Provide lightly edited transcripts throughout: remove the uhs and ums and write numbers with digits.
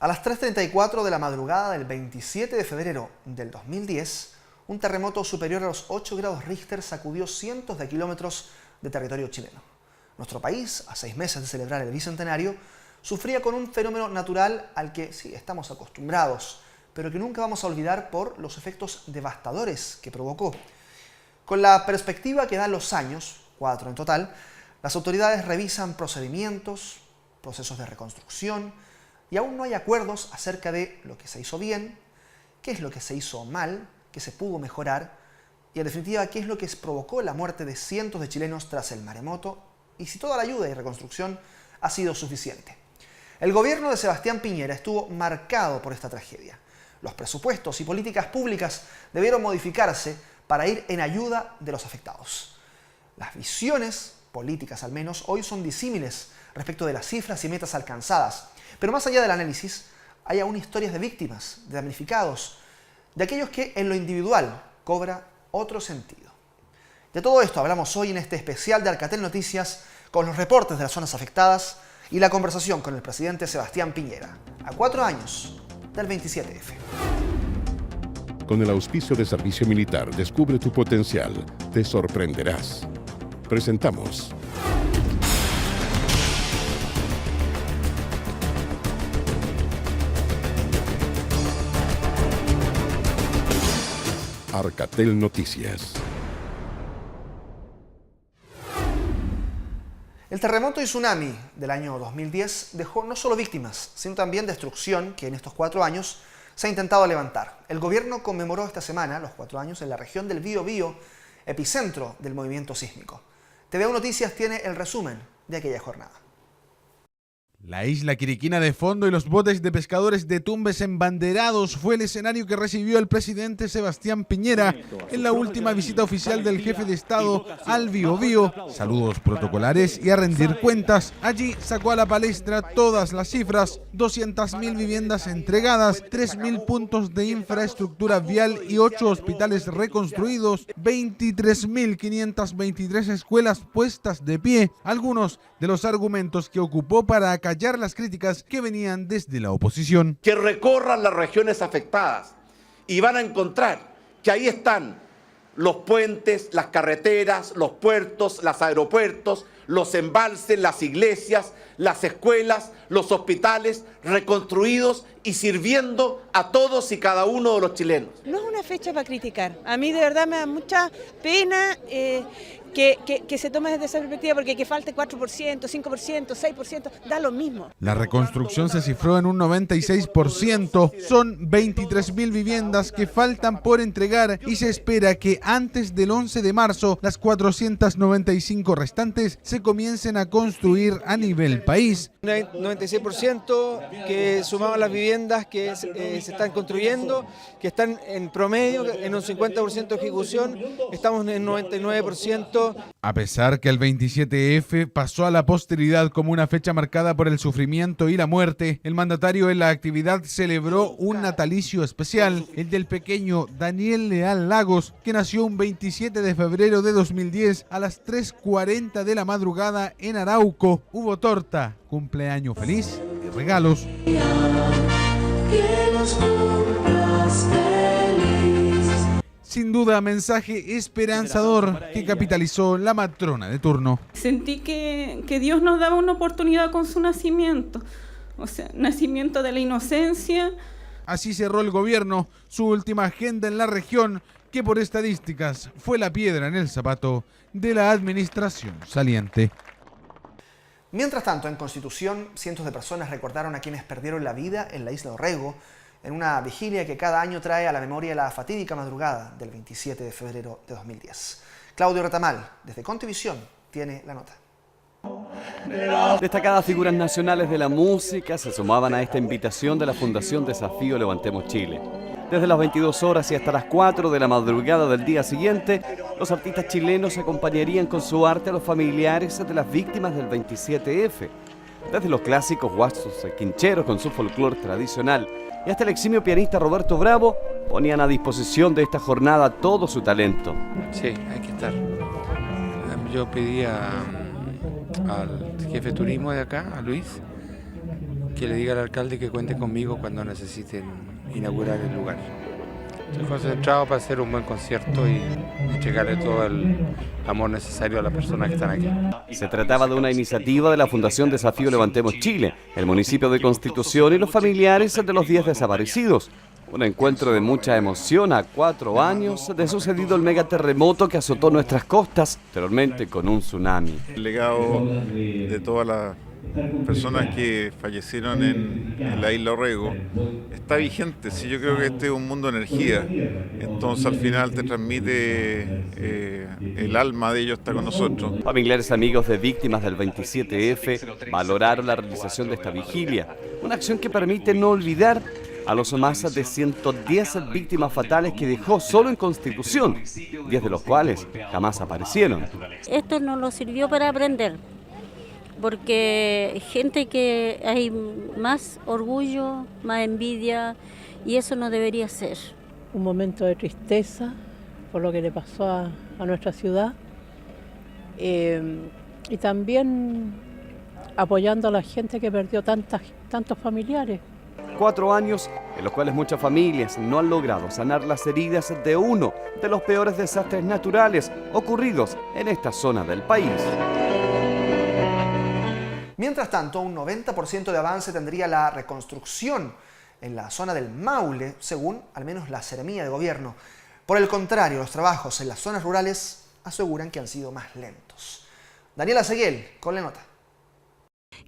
A las 3:34 de la madrugada del 27 de febrero del 2010, un terremoto superior a los 8 grados Richter sacudió cientos de kilómetros de territorio chileno. Nuestro país, a 6 meses de celebrar el bicentenario, sufría con un fenómeno natural al que sí estamos acostumbrados, pero que nunca vamos a olvidar por los efectos devastadores que provocó. Con la perspectiva que dan los años, 4 en total, las autoridades revisan procedimientos, procesos de reconstrucción, y aún no hay acuerdos acerca de lo que se hizo bien, qué es lo que se hizo mal, qué se pudo mejorar y, en definitiva, qué es lo que provocó la muerte de cientos de chilenos tras el maremoto y si toda la ayuda y reconstrucción ha sido suficiente. El gobierno de Sebastián Piñera estuvo marcado por esta tragedia. Los presupuestos y políticas públicas debieron modificarse para ir en ayuda de los afectados. Las visiones políticas, al menos, hoy son disímiles respecto de las cifras y metas alcanzadas. Pero más allá del análisis, hay aún historias de víctimas, de damnificados, de aquellos que en lo individual cobra otro sentido. De todo esto hablamos hoy en este especial de Alcatel Noticias con los reportes de las zonas afectadas y la conversación con el presidente Sebastián Piñera, a 4 años del 27F. Con el auspicio de Servicio Militar, descubre tu potencial, te sorprenderás. Presentamos Alcatel Noticias. El terremoto y tsunami del año 2010 dejó no solo víctimas, sino también destrucción que en estos 4 años se ha intentado levantar. El gobierno conmemoró esta semana los 4 años en la región del Biobío, epicentro del movimiento sísmico. TVU Noticias tiene el resumen de aquella jornada. La isla Quiriquina de fondo y los botes de pescadores de Tumbes embanderados fue el escenario que recibió el presidente Sebastián Piñera en la última visita oficial del jefe de Estado al Biobío. Saludos protocolares y a rendir cuentas. Allí sacó a la palestra todas las cifras: 200.000 viviendas entregadas, 3.000 puntos de infraestructura vial y 8 hospitales reconstruidos, 23.523 escuelas puestas de pie. Algunos de los argumentos que ocupó para acallar las críticas que venían desde la oposición. Que recorran las regiones afectadas y van a encontrar que ahí están los puentes, las carreteras, los puertos, los aeropuertos, los embalses, las iglesias, las escuelas, los hospitales reconstruidos y sirviendo a todos y cada uno de los chilenos. No es una fecha para criticar. A mí de verdad me da mucha pena que se tome desde esa perspectiva, porque que falte 4%, 5%, 6%, da lo mismo. La reconstrucción se cifró en un 96%. Son 23.000 viviendas que faltan por entregar y se espera que antes del 11 de marzo las 495 restantes se comiencen a construir a nivel país. Un 96% que sumaban las viviendas que se están construyendo, que están en promedio en un 50% de ejecución, estamos en 99%. A pesar que el 27F pasó a la posteridad como una fecha marcada por el sufrimiento y la muerte, el mandatario en la actividad celebró un natalicio especial, el del pequeño Daniel Leal Lagos, que nació un 27 de febrero de 2010 a las 3:40 de la madrugada en Arauco. Hubo torta, cumpleaños feliz y regalos. Sin duda, mensaje esperanzador que capitalizó la matrona de turno. Sentí que Dios nos daba una oportunidad con su nacimiento, o sea, nacimiento de la inocencia. Así cerró el gobierno su última agenda en la región, que por estadísticas fue la piedra en el zapato de la administración saliente. Mientras tanto, en Constitución, cientos de personas recordaron a quienes perdieron la vida en la isla Orrego, en una vigilia que cada año trae a la memoria la fatídica madrugada del 27 de febrero de 2010. Claudio Retamal, desde Contivisión, tiene la nota. Destacadas figuras nacionales de la música se sumaban a esta invitación de la Fundación Desafío Levantemos Chile. Desde las 22 horas y hasta las 4 de la madrugada del día siguiente, los artistas chilenos acompañarían con su arte a los familiares de las víctimas del 27F. Desde los clásicos guasos quincheros con su folclore tradicional y hasta el eximio pianista Roberto Bravo ponían a disposición de esta jornada todo su talento. Sí, hay que estar. Yo pedí al jefe de turismo de acá, a Luis, que le diga al alcalde que cuente conmigo cuando necesiten inaugurar el lugar. Estoy concentrado para hacer un buen concierto y entregarle todo el amor necesario a las personas que están aquí. Se trataba de una iniciativa de la Fundación Desafío Levantemos Chile, el municipio de Constitución y los familiares de los 10 desaparecidos. Un encuentro de mucha emoción a 4 años de sucedido el megaterremoto que azotó nuestras costas, anteriormente con un tsunami. El legado de todas las personas que fallecieron en la isla Orrego está vigente. Sí, yo creo que este es un mundo de energía, entonces al final te transmite el alma de ellos está con nosotros. Familiares amigos de víctimas del 27F valoraron la realización de esta vigilia, una acción que permite no olvidar a los más de 110 víctimas fatales que dejó solo en Constitución, 10 de los cuales jamás aparecieron. Esto nos sirvió para aprender, porque gente que hay más orgullo, más envidia, y eso no debería ser. Un momento de tristeza por lo que le pasó a nuestra ciudad, y también apoyando a la gente que perdió tantos familiares. 4 años en los cuales muchas familias no han logrado sanar las heridas de uno de los peores desastres naturales ocurridos en esta zona del país. Mientras tanto, un 90% de avance tendría la reconstrucción en la zona del Maule, según al menos la Seremía de Gobierno. Por el contrario, los trabajos en las zonas rurales aseguran que han sido más lentos. Daniela Seguel, con la nota.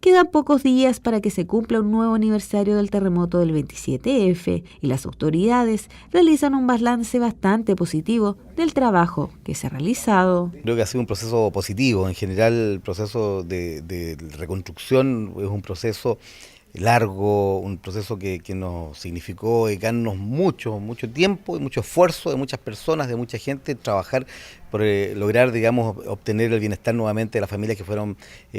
Quedan pocos días para que se cumpla un nuevo aniversario del terremoto del 27F y las autoridades realizan un balance bastante positivo del trabajo que se ha realizado. Creo que ha sido un proceso positivo. En general, el proceso de reconstrucción es un proceso largo, un proceso que nos significó dedicarnos mucho tiempo y mucho esfuerzo de muchas personas, de mucha gente, trabajar por lograr, digamos, obtener el bienestar nuevamente de las familias que fueron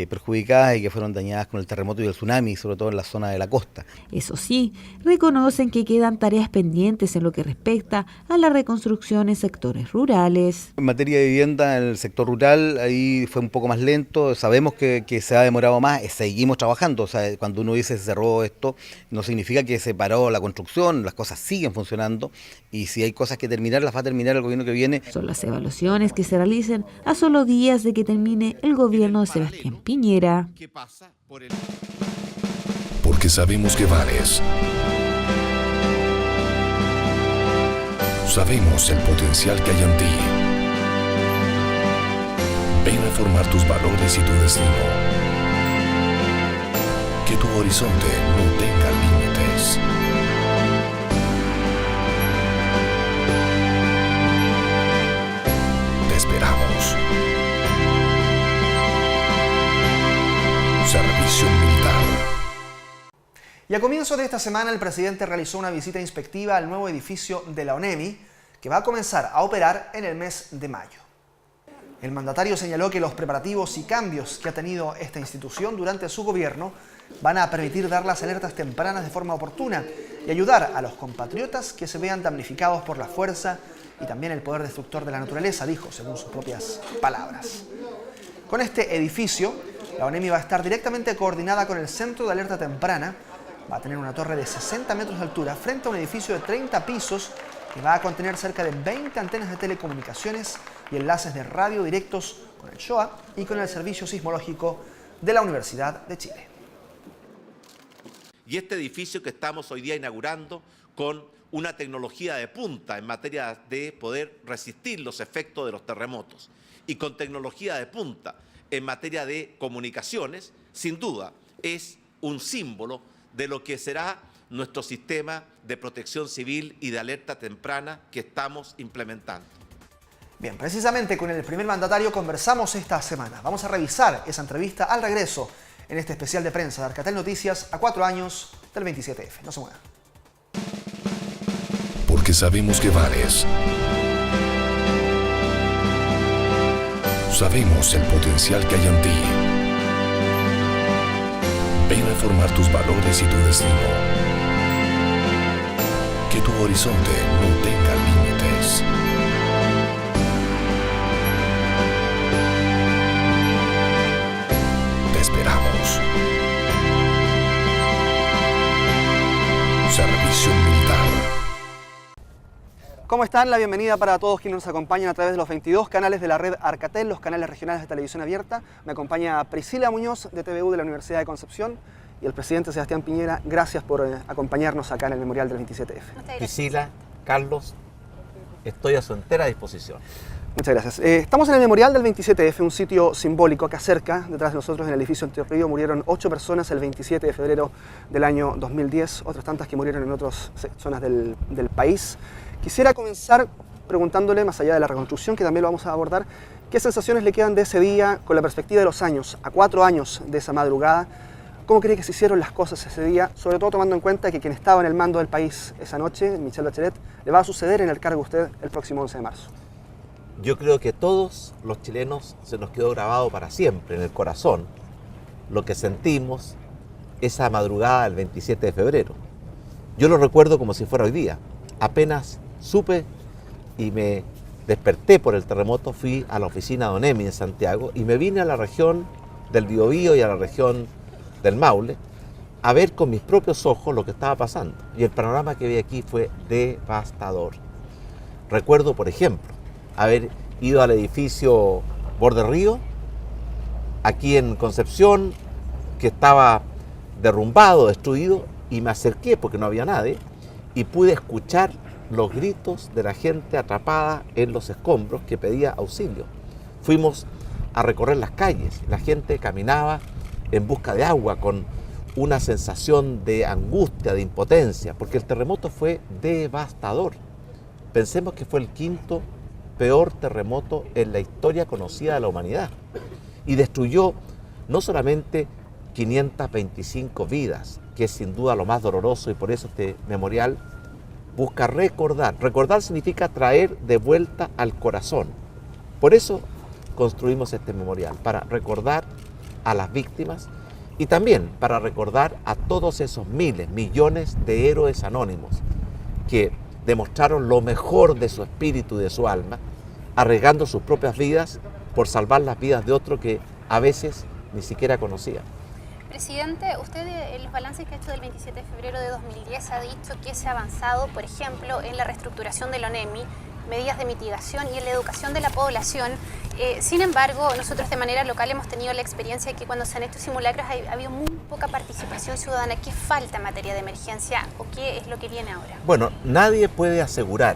perjudicadas y que fueron dañadas con el terremoto y el tsunami, sobre todo en la zona de la costa. Eso sí, reconocen que quedan tareas pendientes en lo que respecta a la reconstrucción en sectores rurales. En materia de vivienda, en el sector rural, ahí fue un poco más lento, sabemos que se ha demorado más, seguimos trabajando, o sea, cuando uno dice se cerró esto, no significa que se paró la construcción, las cosas siguen funcionando y si hay cosas que terminar, las va a terminar el gobierno que viene. Son las evaluaciones que se realicen a solo días de que termine el gobierno de Sebastián Piñera. Porque sabemos que vales. Sabemos el potencial que hay en ti. Ven a formar tus valores y tu destino. Que tu horizonte no tenga límites. Te esperamos. Servicio Militar. Y a comienzos de esta semana el presidente realizó una visita inspectiva al nuevo edificio de la ONEMI, que va a comenzar a operar en el mes de mayo. El mandatario señaló que los preparativos y cambios que ha tenido esta institución durante su gobierno van a permitir dar las alertas tempranas de forma oportuna y ayudar a los compatriotas que se vean damnificados por la fuerza y también el poder destructor de la naturaleza, dijo, según sus propias palabras. Con este edificio, la ONEMI va a estar directamente coordinada con el Centro de Alerta Temprana, va a tener una torre de 60 metros de altura frente a un edificio de 30 pisos que va a contener cerca de 20 antenas de telecomunicaciones y enlaces de radio directos con el SHOA y con el Servicio Sismológico de la Universidad de Chile. Y este edificio que estamos hoy día inaugurando con una tecnología de punta en materia de poder resistir los efectos de los terremotos y con tecnología de punta en materia de comunicaciones, sin duda es un símbolo de lo que será nuestro sistema de protección civil y de alerta temprana que estamos implementando. Bien, precisamente con el primer mandatario conversamos esta semana. Vamos a revisar esa entrevista al regreso en este especial de prensa de Arcatel Noticias a 4 años del 27F. No se muevan. Porque sabemos que vales. Sabemos el potencial que hay en ti. Ven a formar tus valores y tu destino. Que tu horizonte no tenga límites. Te esperamos. ¿Cómo están? La bienvenida para todos quienes nos acompañan a través de los 22 canales de la red Arcatel, los canales regionales de televisión abierta. Me acompaña Priscila Muñoz de TVU de la Universidad de Concepción y el presidente Sebastián Piñera. Gracias por acompañarnos acá en el Memorial del 27F. Priscila, Carlos, estoy a su entera disposición. Muchas gracias. Estamos en el Memorial del 27F, un sitio simbólico acá cerca, detrás de nosotros en el edificio Entre Río. Murieron 8 personas el 27 de febrero del año 2010, otras tantas que murieron en otras zonas del país. Quisiera comenzar preguntándole, más allá de la reconstrucción, que también lo vamos a abordar, ¿qué sensaciones le quedan de ese día con la perspectiva de los años, a 4 años de esa madrugada? ¿Cómo cree que se hicieron las cosas ese día? Sobre todo tomando en cuenta que quien estaba en el mando del país esa noche, Michelle Bachelet, le va a suceder en el cargo a usted el próximo 11 de marzo. Yo creo que todos los chilenos se nos quedó grabado para siempre en el corazón lo que sentimos esa madrugada del 27 de febrero. Yo lo recuerdo como si fuera hoy día. Apenas supe y me desperté por el terremoto, fui a la oficina de ONEMI en Santiago y me vine a la región del Biobío y a la región del Maule a ver con mis propios ojos lo que estaba pasando. Y el panorama que vi aquí fue devastador. Recuerdo, por ejemplo, haber ido al edificio Borde Río, aquí en Concepción, que estaba derrumbado, destruido, y me acerqué porque no había nadie, y pude escuchar los gritos de la gente atrapada en los escombros que pedía auxilio. Fuimos a recorrer las calles, la gente caminaba en busca de agua con una sensación de angustia, de impotencia, porque el terremoto fue devastador. Pensemos que fue el 5º peor terremoto en la historia conocida de la humanidad y destruyó no solamente 525 vidas, que es sin duda lo más doloroso, y por eso este memorial busca recordar. Recordar significa traer de vuelta al corazón. Por eso construimos este memorial, para recordar a las víctimas y también para recordar a todos esos miles, millones de héroes anónimos que demostraron lo mejor de su espíritu y de su alma, arriesgando sus propias vidas por salvar las vidas de otro que a veces ni siquiera conocía. Presidente, usted en los balances que ha hecho del 27 de febrero de 2010 ha dicho que se ha avanzado, por ejemplo, en la reestructuración del ONEMI, medidas de mitigación y en la educación de la población. Sin embargo, nosotros de manera local hemos tenido la experiencia de que cuando se han hecho simulacros ha habido muy poca participación ciudadana. ¿Qué falta en materia de emergencia o qué es lo que viene ahora? Bueno, nadie puede asegurar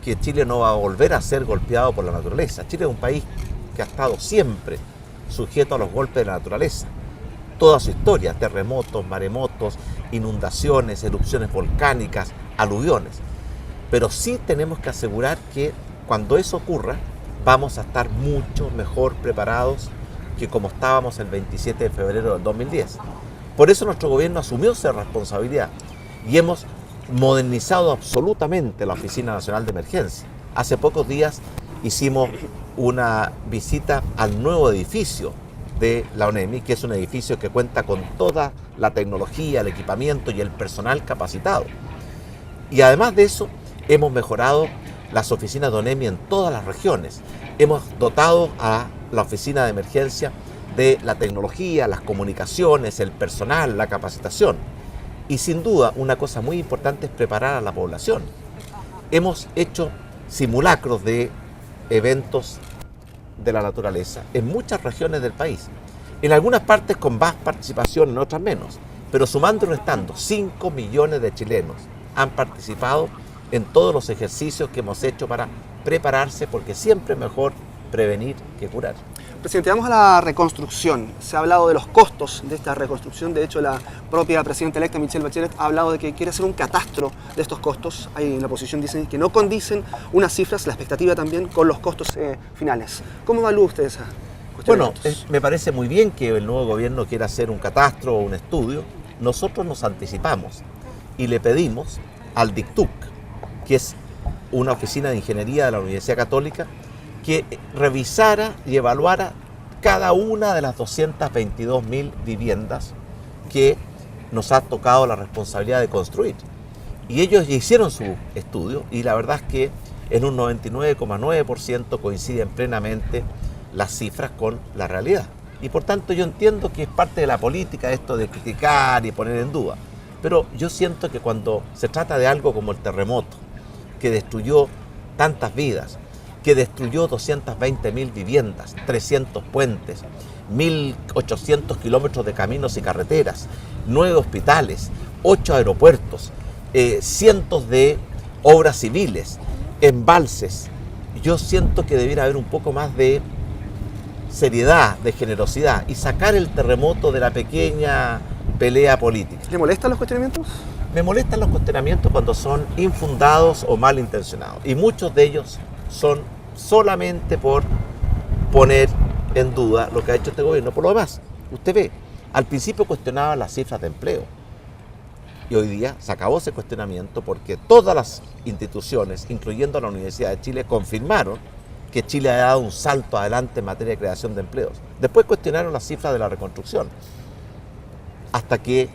que Chile no va a volver a ser golpeado por la naturaleza. Chile es un país que ha estado siempre sujeto a los golpes de la naturaleza. Toda su historia, terremotos, maremotos, inundaciones, erupciones volcánicas, aluviones. Pero sí tenemos que asegurar que cuando eso ocurra, vamos a estar mucho mejor preparados que como estábamos el 27 de febrero del 2010. Por eso nuestro gobierno asumió esa responsabilidad y hemos modernizado absolutamente la Oficina Nacional de Emergencia. Hace pocos días hicimos una visita al nuevo edificio de la ONEMI, que es un edificio que cuenta con toda la tecnología, el equipamiento y el personal capacitado. Y además de eso, hemos mejorado las oficinas de ONEMI en todas las regiones. Hemos dotado a la oficina de emergencia de la tecnología, las comunicaciones, el personal, la capacitación. Y sin duda, una cosa muy importante es preparar a la población. Hemos hecho simulacros de eventos de la naturaleza en muchas regiones del país. En algunas partes con más participación, en otras menos. Pero sumando y restando, 5 millones de chilenos han participado en todos los ejercicios que hemos hecho para prepararse, porque siempre es mejor prevenir que curar. Presidente, vamos a la reconstrucción. Se ha hablado de los costos de esta reconstrucción. De hecho, la propia presidenta electa, Michelle Bachelet, ha hablado de que quiere hacer un catastro de estos costos. Ahí en la oposición dicen que no condicen unas cifras, la expectativa también, con los costos finales. ¿Cómo evalúa usted esa cuestión? Bueno, me parece muy bien que el nuevo gobierno quiera hacer un catastro o un estudio. Nosotros nos anticipamos y le pedimos al DICTUC, que es una oficina de ingeniería de la Universidad Católica, que revisara y evaluara cada una de las 222.000 viviendas que nos ha tocado la responsabilidad de construir. Y ellos ya hicieron su estudio y la verdad es que en un 99,9% coinciden plenamente las cifras con la realidad. Y por tanto yo entiendo que es parte de la política esto de criticar y poner en duda. Pero yo siento que cuando se trata de algo como el terremoto, que destruyó tantas vidas, que destruyó 220.000 viviendas, 300 puentes, 1.800 kilómetros de caminos y carreteras, 9 hospitales, 8 aeropuertos, cientos de obras civiles, embalses. Yo siento que debiera haber un poco más de seriedad, de generosidad y sacar el terremoto de la pequeña pelea política. ¿Le molestan los cuestionamientos? Me molestan los cuestionamientos cuando son infundados o malintencionados, y muchos de ellos son solamente por poner en duda lo que ha hecho este gobierno. Por lo demás, usted ve, al principio cuestionaba las cifras de empleo y hoy día se acabó ese cuestionamiento porque todas las instituciones, incluyendo la Universidad de Chile, confirmaron que Chile ha dado un salto adelante en materia de creación de empleos. Después cuestionaron las cifras de la reconstrucción, hasta que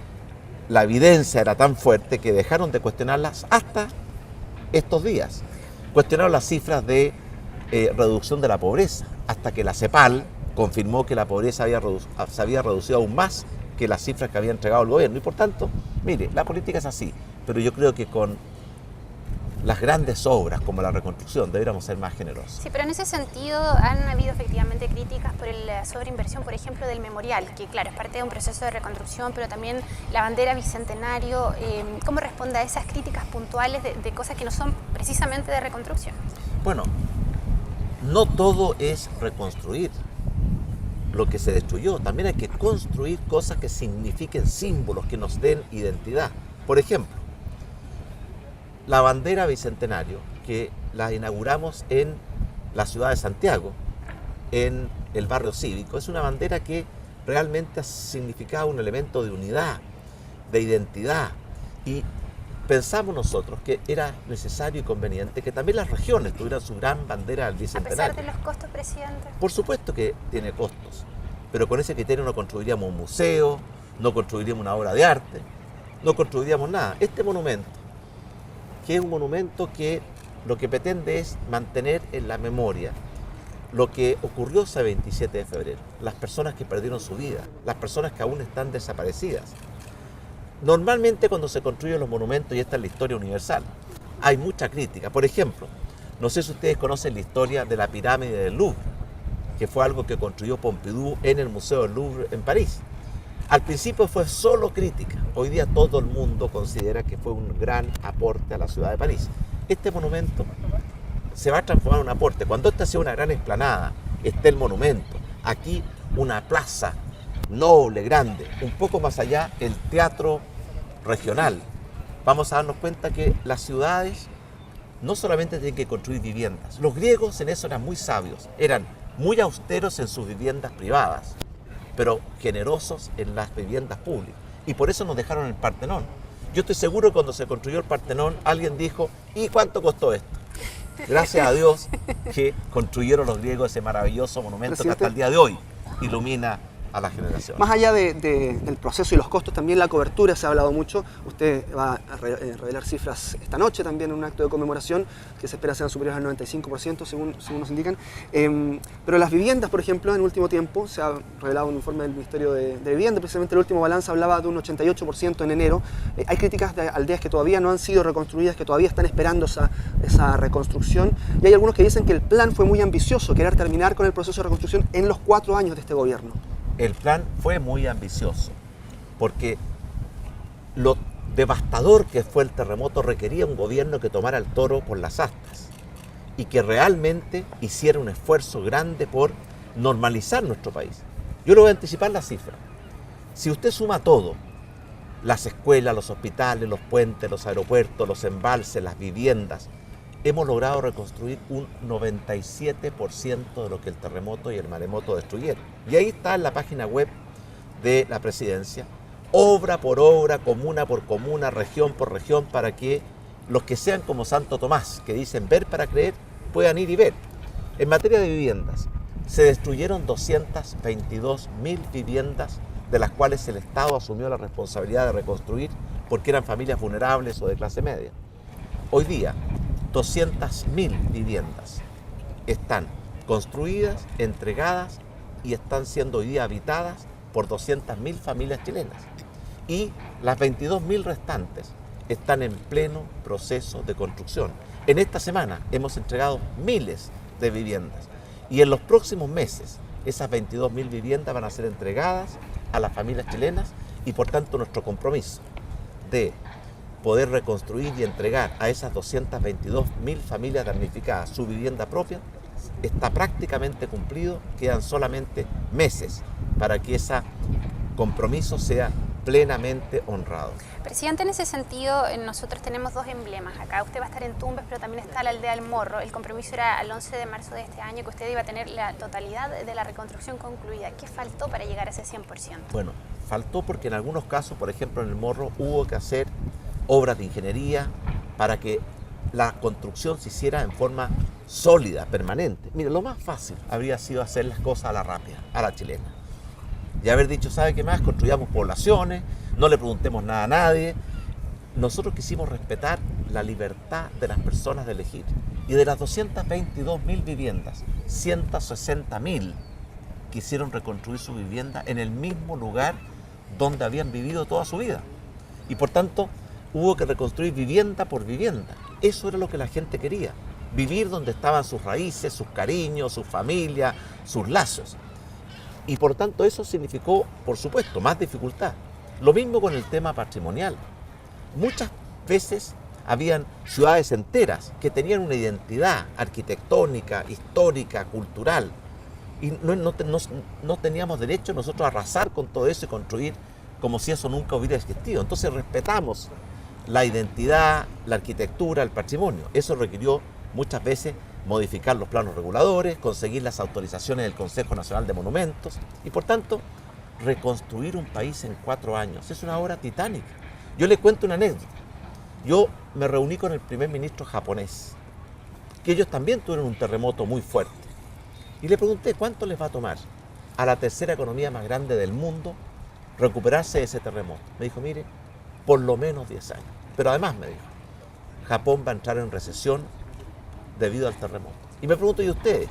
la evidencia era tan fuerte que dejaron de cuestionarlas hasta estos días. Cuestionaron las cifras de reducción de la pobreza, hasta que la CEPAL confirmó que la pobreza se había reducido aún más que las cifras que había entregado el gobierno. Y por tanto, mire, la política es así, pero yo creo que con las grandes obras como la reconstrucción deberíamos ser más generosos. Sí, pero en ese sentido han habido efectivamente críticas por la sobreinversión, por ejemplo, del memorial, que claro, es parte de un proceso de reconstrucción, pero también la bandera bicentenario. ¿Cómo responde a esas críticas puntuales de cosas que no son precisamente de reconstrucción? Bueno, no todo es reconstruir lo que se destruyó, también hay que construir cosas que signifiquen símbolos, que nos den identidad. Por ejemplo, la bandera bicentenario, que la inauguramos en la ciudad de Santiago, en el barrio cívico, es una bandera que realmente ha significado un elemento de unidad, de identidad, y pensamos nosotros que era necesario y conveniente que también las regiones tuvieran su gran bandera del bicentenario. ¿A pesar de los costos, presidente? Por supuesto que tiene costos, pero con ese criterio no construiríamos un museo, no construiríamos una obra de arte, no construiríamos nada. Este monumento, que es un monumento que lo que pretende es mantener en la memoria lo que ocurrió ese 27 de febrero, las personas que perdieron su vida, las personas que aún están desaparecidas. Normalmente cuando se construyen los monumentos, y esta es la historia universal, hay mucha crítica. Por ejemplo, no sé si ustedes conocen la historia de la pirámide del Louvre, que fue algo que construyó Pompidou en el Museo del Louvre en París. Al principio fue solo crítica, hoy día todo el mundo considera que fue un gran aporte a la ciudad de París. Este monumento se va a transformar en un aporte. Cuando esta sea una gran explanada, esté el monumento, aquí una plaza noble, grande, un poco más allá el teatro regional, vamos a darnos cuenta que las ciudades no solamente tienen que construir viviendas. Los griegos en eso eran muy sabios, eran muy austeros en sus viviendas privadas, pero generosos en las viviendas públicas. Y por eso nos dejaron el Partenón. Yo estoy seguro que cuando se construyó el Partenón, alguien dijo, ¿y cuánto costó esto? Gracias a Dios que construyeron los griegos ese maravilloso monumento que hasta el día de hoy ilumina a la generación. Más allá del proceso y los costos, también la cobertura se ha hablado mucho. Usted va a revelar cifras esta noche también en un acto de conmemoración que se espera sean superiores al 95% según nos indican. Pero las viviendas, por ejemplo, en último tiempo se ha revelado un informe del Ministerio de Vivienda, precisamente el último balance hablaba de un 88% en enero. Hay críticas de aldeas que todavía no han sido reconstruidas, que todavía están esperando esa reconstrucción, y hay algunos que dicen que el plan fue muy ambicioso, querer terminar con el proceso de reconstrucción en los 4 años de este gobierno. El plan fue muy ambicioso, porque lo devastador que fue el terremoto requería un gobierno que tomara el toro por las astas y que realmente hiciera un esfuerzo grande por normalizar nuestro país. Yo le voy a anticipar la cifra. Si usted suma todo, las escuelas, los hospitales, los puentes, los aeropuertos, los embalses, las viviendas, hemos logrado reconstruir un 97% de lo que el terremoto y el maremoto destruyeron. Y ahí está en la página web de la Presidencia, obra por obra, comuna por comuna, región por región, para que los que sean como Santo Tomás, que dicen ver para creer, puedan ir y ver. En materia de viviendas, se destruyeron 222.000 viviendas, de las cuales el Estado asumió la responsabilidad de reconstruir porque eran familias vulnerables o de clase media. Hoy día, 200.000 viviendas están construidas, entregadas y están siendo hoy día habitadas por 200.000 familias chilenas. Y las 22.000 restantes están en pleno proceso de construcción. En esta semana hemos entregado miles de viviendas y en los próximos meses esas 22.000 viviendas van a ser entregadas a las familias chilenas y por tanto nuestro compromiso de poder reconstruir y entregar a esas 222.000 familias damnificadas su vivienda propia está prácticamente cumplido. Quedan solamente meses para que ese compromiso sea plenamente honrado. Presidente, en ese sentido, nosotros tenemos dos emblemas acá. Usted va a estar en Tumbes, pero también está la aldea del Morro. El compromiso era al 11 de marzo de este año que usted iba a tener la totalidad de la reconstrucción concluida. ¿Qué faltó para llegar a ese 100%? Bueno, faltó porque en algunos casos, por ejemplo en el Morro, hubo que hacer obras de ingeniería para que la construcción se hiciera en forma sólida, permanente. Mire, lo más fácil habría sido hacer las cosas a la rápida, a la chilena. Y haber dicho, ¿sabe qué más? Construyamos poblaciones, no le preguntemos nada a nadie. Nosotros quisimos respetar la libertad de las personas de elegir. Y de las 222.000 viviendas, 160.000 quisieron reconstruir su vivienda en el mismo lugar donde habían vivido toda su vida. Y por tanto, hubo que reconstruir vivienda por vivienda. Eso era lo que la gente quería. Vivir donde estaban sus raíces, sus cariños, su familia, sus lazos. Y por tanto eso significó, por supuesto, más dificultad. Lo mismo con el tema patrimonial. Muchas veces habían ciudades enteras que tenían una identidad arquitectónica, histórica, cultural. Y no teníamos derecho nosotros a arrasar con todo eso y construir como si eso nunca hubiera existido. Entonces respetamos la identidad, la arquitectura, el patrimonio. Eso requirió muchas veces modificar los planos reguladores, conseguir las autorizaciones del Consejo Nacional de Monumentos y por tanto reconstruir un país en 4 años. Es una obra titánica. Yo le cuento una anécdota. Yo me reuní con el primer ministro japonés, que ellos también tuvieron un terremoto muy fuerte. Y le pregunté, ¿cuánto les va a tomar a la tercera economía más grande del mundo recuperarse de ese terremoto? Me dijo, mire, por lo menos 10 años. Pero además me dijo, Japón va a entrar en recesión debido al terremoto. Y me pregunto, ¿y ustedes?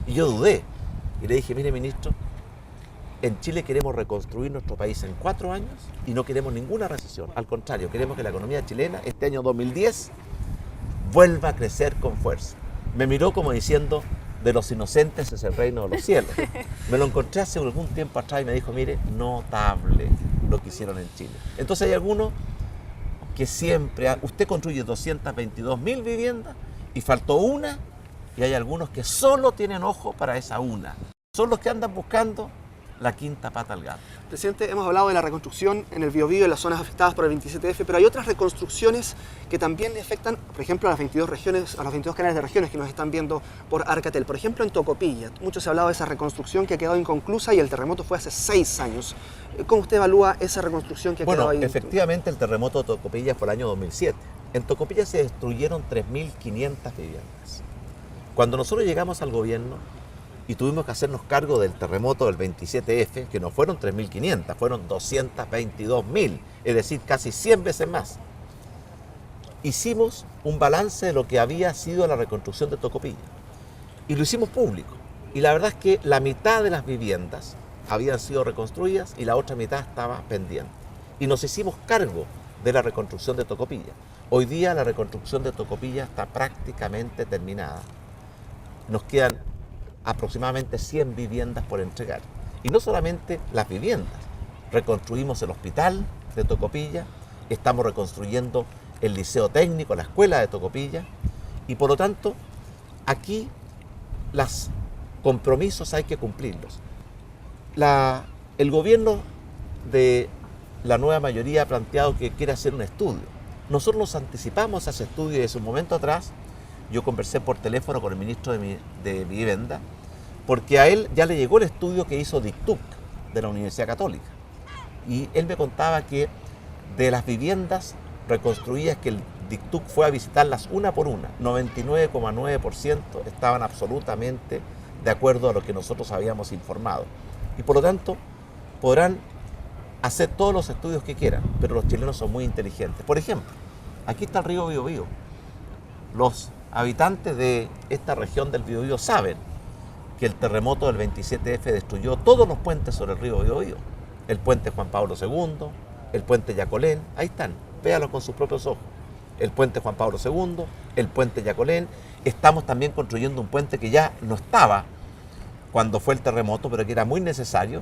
Y yo dudé. Y le dije, mire ministro, en Chile queremos reconstruir nuestro país en 4 años y no queremos ninguna recesión. Al contrario, queremos que la economía chilena este año 2010 vuelva a crecer con fuerza. Me miró como diciendo, de los inocentes es el reino de los cielos. Me lo encontré hace algún tiempo atrás y me dijo, mire, notable lo que hicieron en Chile. Entonces hay algunos que siempre, usted construye 222.000 viviendas y faltó una, y hay algunos que solo tienen ojo para esa una. Son los que andan buscando la quinta pata al gato. Presidente, hemos hablado de la reconstrucción en el Biobío y las zonas afectadas por el 27F, pero hay otras reconstrucciones que también le afectan, por ejemplo, a las 22 regiones, a los 22 canales de regiones que nos están viendo por Arcatel. Por ejemplo, en Tocopilla, mucho se ha hablado de esa reconstrucción que ha quedado inconclusa y el terremoto fue hace 6 años. ¿Cómo usted evalúa esa reconstrucción que ha quedado ahí? Bueno, efectivamente el terremoto de Tocopilla fue el año 2007. En Tocopilla se destruyeron 3.500 viviendas. Cuando nosotros llegamos al gobierno y tuvimos que hacernos cargo del terremoto del 27F, que no fueron 3.500, fueron 222.000, es decir, casi 100 veces más. Hicimos un balance de lo que había sido la reconstrucción de Tocopilla y lo hicimos público. Y la verdad es que la mitad de las viviendas habían sido reconstruidas y la otra mitad estaba pendiente. Y nos hicimos cargo de la reconstrucción de Tocopilla. Hoy día la reconstrucción de Tocopilla está prácticamente terminada. Nos quedan aproximadamente 100 viviendas por entregar. Y no solamente las viviendas, reconstruimos el hospital de Tocopilla, estamos reconstruyendo el liceo técnico, la escuela de Tocopilla, y por lo tanto, aquí los compromisos hay que cumplirlos. El gobierno de la nueva mayoría ha planteado que quiere hacer un estudio. Nosotros nos anticipamos a ese estudio y desde un momento atrás yo conversé por teléfono con el ministro de Vivienda, porque a él ya le llegó el estudio que hizo DICTUC de la Universidad Católica. Y él me contaba que de las viviendas reconstruidas que el DICTUC fue a visitarlas una por una, 99,9% estaban absolutamente de acuerdo a lo que nosotros habíamos informado. Y por lo tanto, podrán hacer todos los estudios que quieran, pero los chilenos son muy inteligentes. Por ejemplo, aquí está el río Biobío. Los habitantes de esta región del Biobío saben que el terremoto del 27F destruyó todos los puentes sobre el río Biobío. El puente Juan Pablo II, el puente Yacolén, ahí están. véalos con sus propios ojos. El puente Juan Pablo II, el puente Yacolén. Estamos también construyendo un puente que ya no estaba cuando fue el terremoto, pero que era muy necesario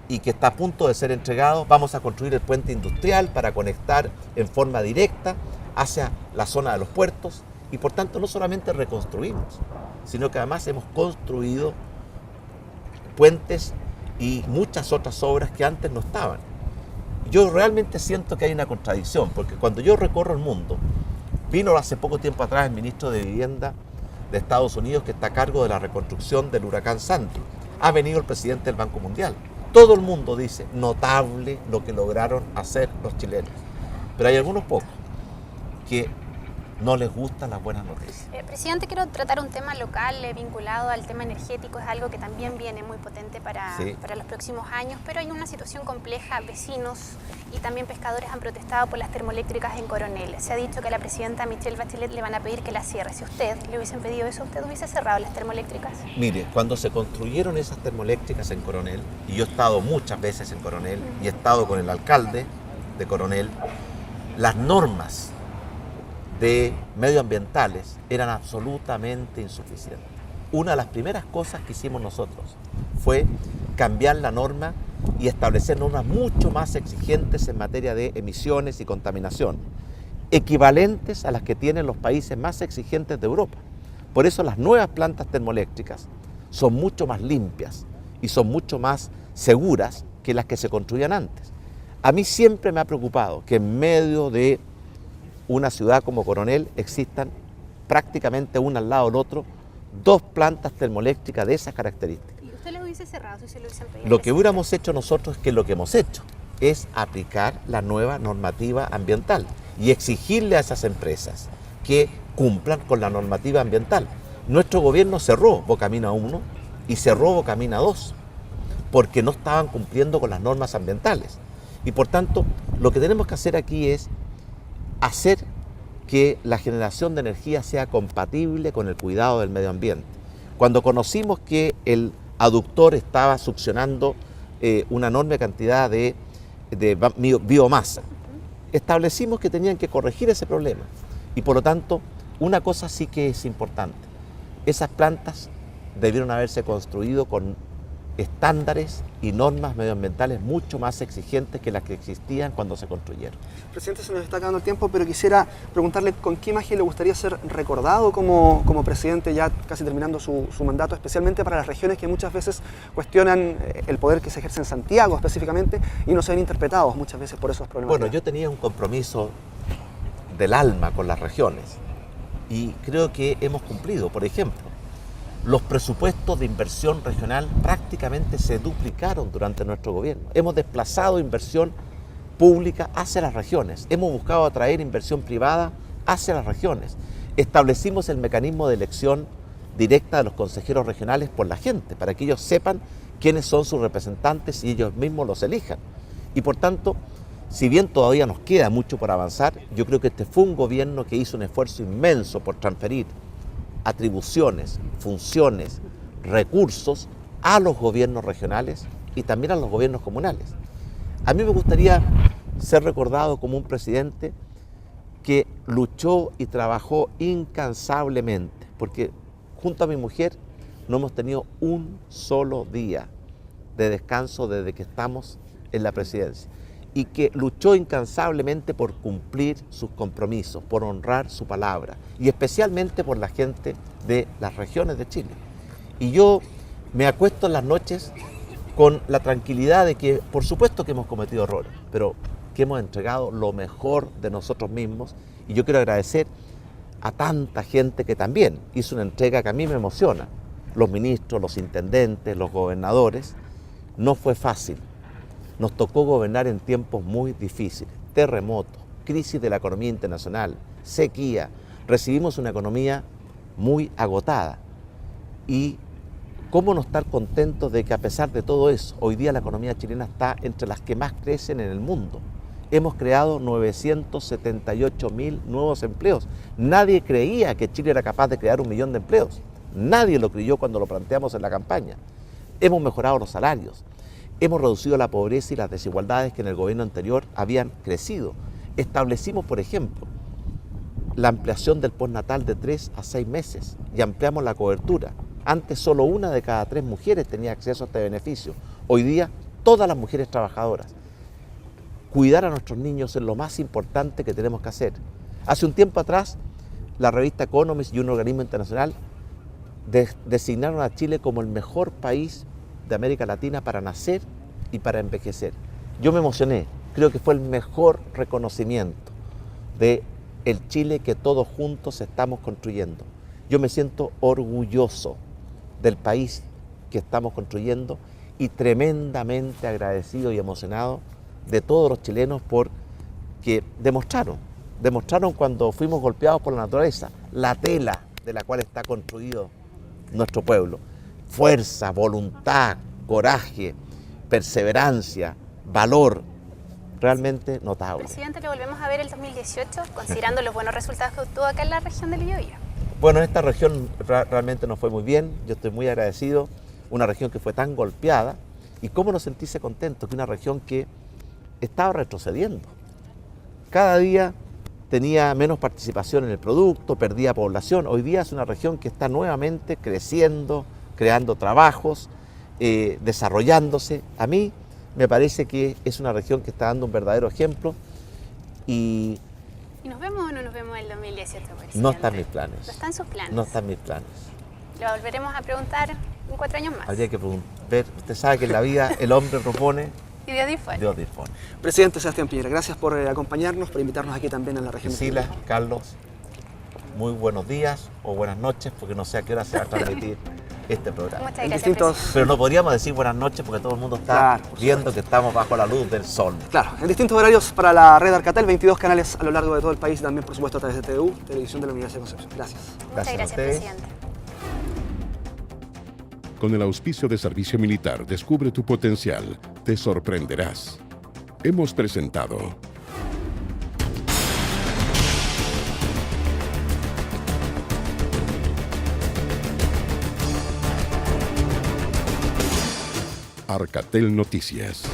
y que está a punto de ser entregado. Vamos a construir el puente industrial para conectar en forma directa hacia la zona de los puertos y por tanto no solamente reconstruimos, sino que además hemos construido puentes y muchas otras obras que antes no estaban. Yo realmente siento que hay una contradicción, porque cuando yo recorro el mundo, vino hace poco tiempo atrás el ministro de Vivienda de Estados Unidos que está a cargo de la reconstrucción del huracán Sandy. Ha venido el presidente del Banco Mundial. Todo el mundo dice, notable lo que lograron hacer los chilenos. Pero hay algunos pocos que no les gustan las buenas noticias. Presidente, quiero tratar un tema local vinculado al tema energético. Es algo que también viene muy potente para los próximos años, pero hay una situación compleja. Vecinos y también pescadores han protestado por las termoeléctricas en Coronel. Se ha dicho que a la presidenta Michelle Bachelet le van a pedir que la cierre. Si usted le hubiesen pedido eso, ¿usted hubiese cerrado las termoeléctricas? Mire, cuando se construyeron esas termoeléctricas en Coronel, y yo he estado muchas veces en Coronel, y he estado con el alcalde de Coronel, las normas de medioambientales eran absolutamente insuficientes. Una de las primeras cosas que hicimos nosotros fue cambiar la norma y establecer normas mucho más exigentes en materia de emisiones y contaminación, equivalentes a las que tienen los países más exigentes de Europa. Por eso las nuevas plantas termoeléctricas son mucho más limpias y son mucho más seguras que las que se construían antes. A mí siempre me ha preocupado que en medio de una ciudad como Coronel existan prácticamente una al lado del otro, dos plantas termoeléctricas de esas características. ¿Y usted lo hubiese cerrado si se lo hubiesen pedido? Lo que hubiéramos hecho nosotros es que lo que hemos hecho es aplicar la nueva normativa ambiental y exigirle a esas empresas que cumplan con la normativa ambiental. Nuestro gobierno cerró Bocamina 1 y cerró Bocamina 2 porque no estaban cumpliendo con las normas ambientales. Y por tanto, lo que tenemos que hacer aquí es hacer que la generación de energía sea compatible con el cuidado del medio ambiente. Cuando conocimos que el aductor estaba succionando una enorme cantidad de biomasa, establecimos que tenían que corregir ese problema. Y por lo tanto, una cosa sí que es importante. Esas plantas debieron haberse construido con estándares y normas medioambientales mucho más exigentes que las que existían cuando se construyeron. Presidente, se nos está acabando el tiempo, pero quisiera preguntarle con qué imagen le gustaría ser recordado como presidente, ya casi terminando su mandato, especialmente para las regiones que muchas veces cuestionan el poder que se ejerce en Santiago específicamente y no se ven interpretados muchas veces por esos problemas. Bueno, yo tenía un compromiso del alma con las regiones y creo que hemos cumplido. Por ejemplo, los presupuestos de inversión regional prácticamente se duplicaron durante nuestro gobierno. Hemos desplazado inversión pública hacia las regiones. Hemos buscado atraer inversión privada hacia las regiones. Establecimos el mecanismo de elección directa de los consejeros regionales por la gente, para que ellos sepan quiénes son sus representantes y ellos mismos los elijan. Y por tanto, si bien todavía nos queda mucho por avanzar, yo creo que este fue un gobierno que hizo un esfuerzo inmenso por transferir atribuciones, funciones, recursos a los gobiernos regionales y también a los gobiernos comunales. A mí me gustaría ser recordado como un presidente que luchó y trabajó incansablemente, porque junto a mi mujer no hemos tenido un solo día de descanso desde que estamos en la presidencia, y que luchó incansablemente por cumplir sus compromisos, por honrar su palabra, y especialmente por la gente de las regiones de Chile. Y yo me acuesto en las noches con la tranquilidad de que, por supuesto que hemos cometido errores, pero que hemos entregado lo mejor de nosotros mismos, y yo quiero agradecer a tanta gente que también hizo una entrega que a mí me emociona. Los ministros, los intendentes, los gobernadores. No fue fácil. Nos tocó gobernar en tiempos muy difíciles, terremotos, crisis de la economía internacional, sequía. Recibimos una economía muy agotada. Y cómo no estar contentos de que a pesar de todo eso, hoy día la economía chilena está entre las que más crecen en el mundo. Hemos creado 978.000 nuevos empleos. Nadie creía que Chile era capaz de crear 1 millón de empleos. Nadie lo creyó cuando lo planteamos en la campaña. Hemos mejorado los salarios. Hemos reducido la pobreza y las desigualdades que en el gobierno anterior habían crecido. Establecimos, por ejemplo, la ampliación del postnatal de 3 a 6 meses y ampliamos la cobertura. Antes solo 1 de cada 3 mujeres tenía acceso a este beneficio. Hoy día todas las mujeres trabajadoras. Cuidar a nuestros niños es lo más importante que tenemos que hacer. Hace un tiempo atrás, la revista Economist y un organismo internacional designaron a Chile como el mejor país de América Latina para nacer y para envejecer. Yo me emocioné, creo que fue el mejor reconocimiento de el Chile que todos juntos estamos construyendo. Yo me siento orgulloso del país que estamos construyendo y tremendamente agradecido y emocionado de todos los chilenos porque demostraron cuando fuimos golpeados por la naturaleza, la tela de la cual está construido nuestro pueblo. Fuerza, voluntad, coraje, perseverancia, valor, realmente notable. Presidente, lo volvemos a ver el 2018, considerando los buenos resultados que obtuvo acá en la región del Biobío. Bueno, en esta región realmente nos fue muy bien, yo estoy muy agradecido, una región que fue tan golpeada, y cómo no sentirse contento, que una región que estaba retrocediendo. Cada día tenía menos participación en el producto, perdía población. Hoy día es una región que está nuevamente creciendo, creando trabajos, desarrollándose. A mí me parece que es una región que está dando un verdadero ejemplo ¿Y nos vemos o no nos vemos en el 2018, presidente? No están mis planes. ¿No están sus planes? No están mis planes. Lo volveremos a preguntar en 4 años más. Habría que ver, usted sabe que en la vida el hombre propone Y Dios dispone. Dios dispone. Presidente Sebastián Piñera, gracias por acompañarnos, por invitarnos aquí también a la región. Priscila, Carlos, muy buenos días o buenas noches, porque no sé a qué hora se va a transmitir este programa. Muchas gracias, Pero no podríamos decir buenas noches porque todo el mundo está viendo que estamos bajo la luz del sol. Claro, en distintos horarios para la red Arcatel, 22 canales a lo largo de todo el país y también, por supuesto, a través de TVU, Televisión de la Universidad de Concepción. Gracias. Muchas gracias, presidente. Con el auspicio de Servicio Militar, descubre tu potencial, te sorprenderás. Hemos presentado Arcatel Noticias.